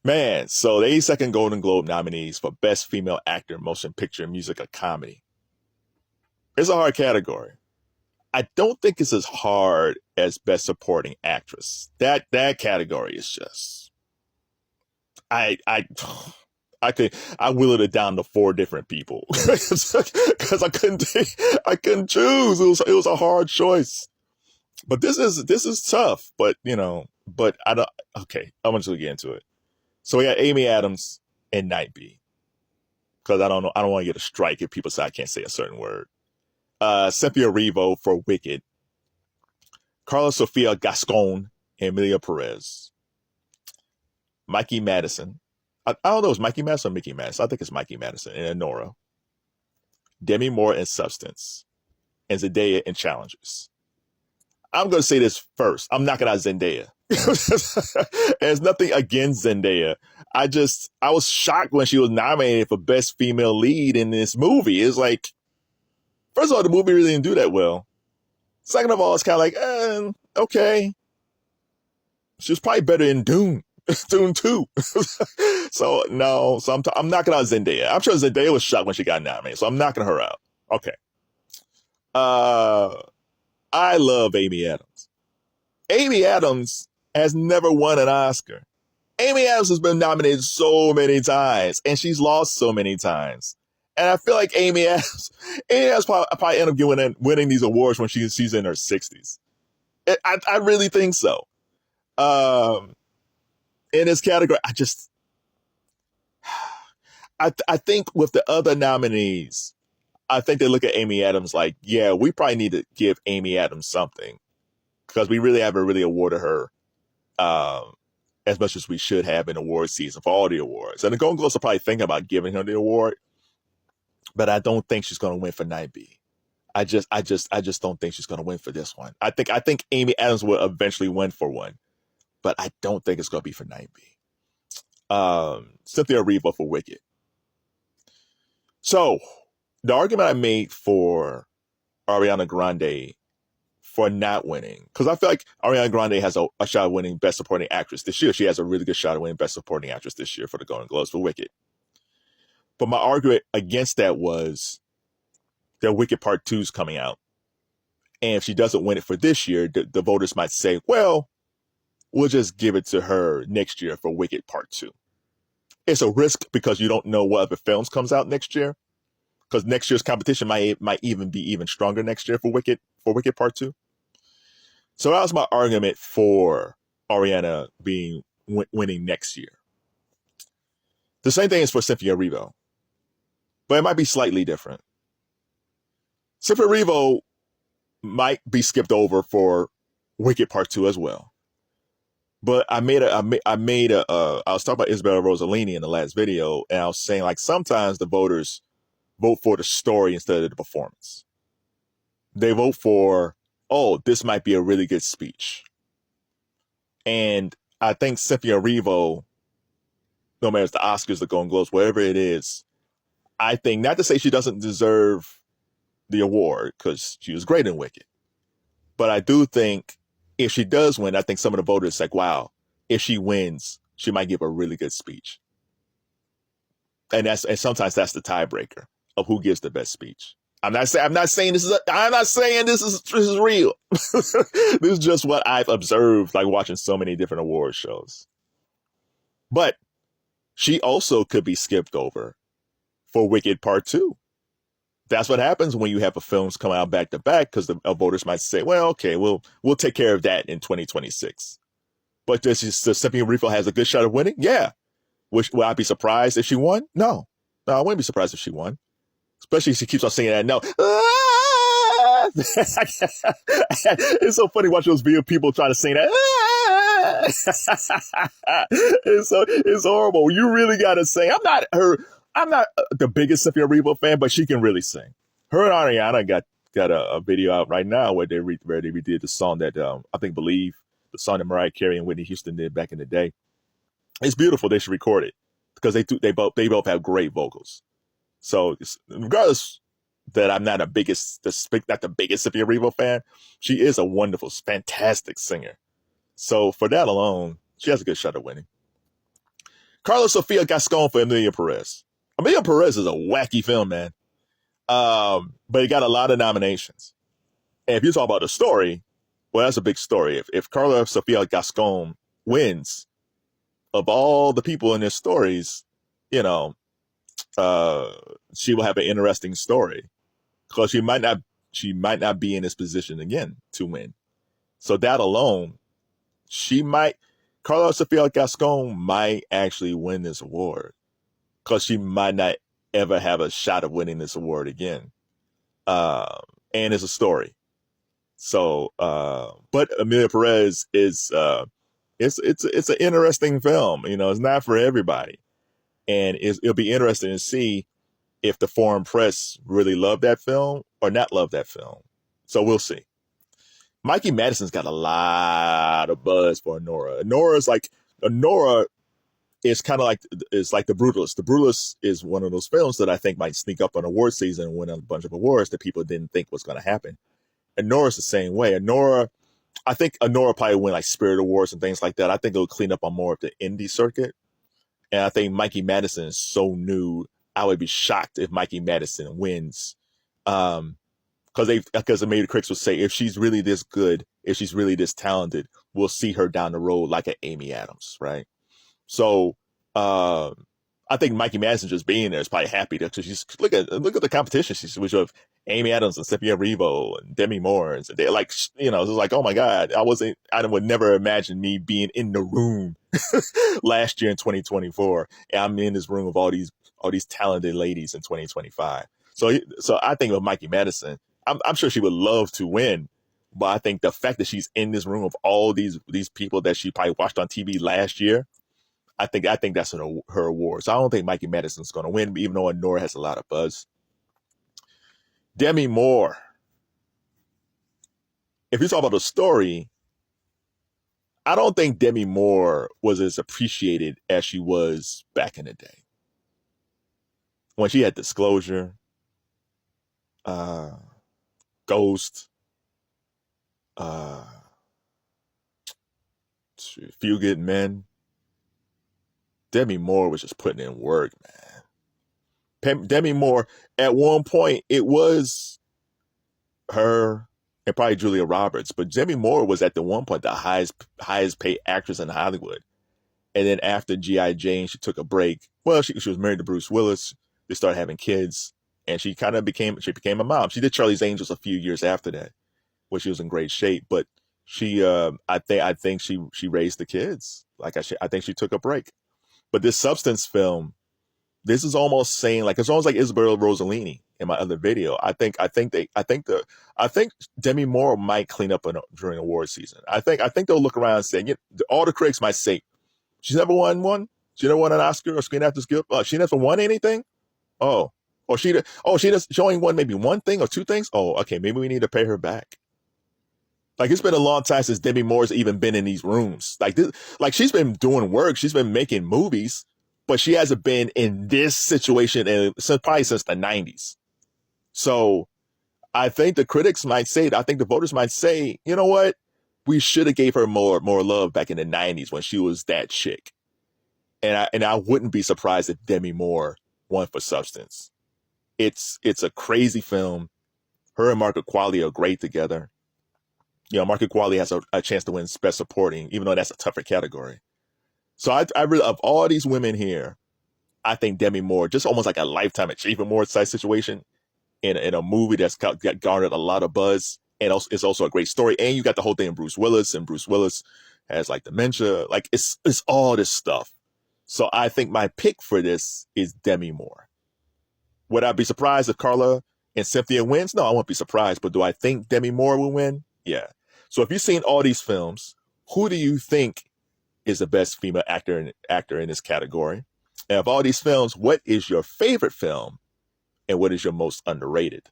Man, so the 82nd Golden Globe nominees for Best Female Actor, Motion Picture, Music, or Comedy. It's a hard category. I don't think it's as hard as Best Supporting Actress. That category is just I I I whittled it down to four different people because I couldn't choose. It was a hard choice. But this is tough. But I don't. Okay, I'm gonna get into it. So we got Amy Adams and Night B because I don't want to get a strike if people say I can't say a certain word. Cynthia Erivo for Wicked, Carla Sofia Gascon, and Emilia Perez, Mikey Madison. I don't know, is Mikey Madison or Mickey Madison? I think it's Mikey Madison and Nora, Demi Moore in Substance, and Zendaya in Challengers. I'm going to say this first. I'm knocking out Zendaya. There's nothing against Zendaya. I was shocked when she was nominated for Best Female Lead in this movie. It's like, first of all, the movie really didn't do that well. Second of all, it's kind of like, okay. She was probably better in Dune. Dune 2. So, no. So, I'm knocking out Zendaya. I'm sure Zendaya was shocked when she got nominated. So, I'm knocking her out. Okay. I love Amy Adams. Amy Adams has never won an Oscar. Amy Adams has been nominated so many times, and she's lost so many times. And I feel like Amy Adams probably end up winning these awards when she's in her 60s. I really think so. In this category, I think with the other nominees, I think they look at Amy Adams like, yeah, we probably need to give Amy Adams something because we really haven't really awarded her as much as we should have in award season for all the awards. And the Golden Globes are probably thinking about giving her the award, but I don't think she's going to win for Night B. I just don't think she's going to win for this one. I think Amy Adams will eventually win for one, but I don't think it's going to be for Night B. Cynthia Erivo for Wicked. So the argument I made for Ariana Grande for not winning, because I feel like Ariana Grande has a shot at winning Best Supporting Actress this year. She has a really good shot at winning Best Supporting Actress this year for the Golden Globes for Wicked. But my argument against that was that Wicked Part 2 is coming out. And if she doesn't win it for this year, the voters might say, well, we'll just give it to her next year for Wicked Part 2. It's a risk because you don't know what other films comes out next year. Because next year's competition might even be even stronger next year for Wicked Part 2. So that was my argument for Ariana winning next year. The same thing is for Cynthia Erivo, but it might be slightly different. Cynthia Erivo might be skipped over for Wicked Part 2 as well. But I was talking about Isabella Rossellini in the last video, and I was saying like sometimes the voters vote for the story instead of the performance. They vote for, oh, this might be a really good speech. And I think Cynthia Erivo, no matter if the Oscars, the Golden Globes, whatever it is, I think, not to say she doesn't deserve the award because she was great in Wicked, but I do think if she does win, I think some of the voters like, wow, if she wins, she might give a really good speech. And sometimes that's the tiebreaker of who gives the best speech. I'm not saying this is real. This is just what I've observed, like watching so many different award shows. But she also could be skipped over for Wicked Part 2. That's what happens when you have films come out back to back, because the voters might say, well, okay, we'll take care of that in 2026. But does Cynthia Erivo has a good shot of winning? Yeah. Will I be surprised if she won? No, I wouldn't be surprised if she won. Especially if she keeps on singing that note. It's so funny watching those video people trying to sing that. It's horrible. You really got to sing. I'm not the biggest Cynthia Erivo fan, but she can really sing. Her and Ariana got a video out right now where they redid the song that I think Believe, the song that Mariah Carey and Whitney Houston did back in the day. It's beautiful. They should record it because they both have great vocals. So regardless that I'm not the biggest Cynthia Erivo fan, she is a wonderful, fantastic singer. So for that alone, she has a good shot at winning. Carlos Sofia Gascon for Emilia Perez. Emilia Perez is a wacky film, man. But it got a lot of nominations. And if you talk about the story, well, that's a big story. If Carla Sofia Gascon wins, of all the people in their stories, you know, she will have an interesting story because she might not be in this position again to win. So that alone, Carla Sofia Gascon might actually win this award because she might not ever have a shot of winning this award again. And it's a story. So, but Emilia Perez is, it's an interesting film. You know, it's not for everybody. And it'll be interesting to see if the foreign press really love that film or not love that film. So we'll see. Mikey Madison's got a lot of buzz for Honora. Honora is kind of like the Brutalist. The Brutalist is one of those films that I think might sneak up on award season and win a bunch of awards that people didn't think was going to happen. Honora's the same way. I think Honora probably win like Spirit Awards and things like that. I think it'll clean up on more of the indie circuit. And I think Mikey Madison is so new. I would be shocked if Mikey Madison wins. Because maybe the critics would say, if she's really this good, if she's really this talented, we'll see her down the road like an Amy Adams, right? So I think Mikey Madison just being there is probably happy because she's look at the competition she's with of Amy Adams and Cynthia Erivo and Demi Moore, and they're like, you know, it's like, oh my God, I would never imagine me being in the room last year in 2024, and I'm in this room of all these talented ladies in 2025. So I think of Mikey Madison, I'm sure she would love to win, but I think the fact that she's in this room of all these people that she probably watched on TV last year, I think that's her award. So I don't think Mikey Madison's going to win, even though Honora has a lot of buzz. Demi Moore. If you talk about the story, I don't think Demi Moore was as appreciated as she was back in the day. When she had Disclosure, Ghost, Few Good Men, Demi Moore was just putting in work, man. Demi Moore, at one point, it was her and probably Julia Roberts, but Demi Moore was at the one point the highest paid actress in Hollywood. And then after G.I. Jane, she took a break. Well, she was married to Bruce Willis. They started having kids, and she became a mom. She did Charlie's Angels a few years after that, where she was in great shape. But she, I think she raised the kids. I think she took a break. But this Substance film, this is almost saying it's almost like Isabella Rossellini in my other video. I think Demi Moore might clean up during award season. I think they'll look around and say, all the critics might say, she's never won one. She never won an Oscar or Screen Actors Guild. She never won anything. She only won maybe one thing or two things. Oh, okay, maybe we need to pay her back. It's been a long time since Demi Moore's even been in these rooms. She's been doing work. She's been making movies, but she hasn't been in this situation probably since the 90s. So I think the critics might say, I think the voters might say, you know what? We should have gave her more love back in the 90s when she was that chick. And I wouldn't be surprised if Demi Moore won for Substance. It's a crazy film. Her and Margaret Qualley are great together. Margaret Qualley has a chance to win Best Supporting, even though that's a tougher category. So I really, of all these women here, I think Demi Moore, just almost like a Lifetime Achievement Award type situation in a movie that's garnered a lot of buzz, and it's also a great story. And you got the whole thing of Bruce Willis, and Bruce Willis has dementia. It's all this stuff. So I think my pick for this is Demi Moore. Would I be surprised if Carla and Cynthia wins? No, I won't be surprised. But do I think Demi Moore will win? Yeah. So if you've seen all these films, who do you think is the best female actor in this category? And of all these films, what is your favorite film and what is your most underrated?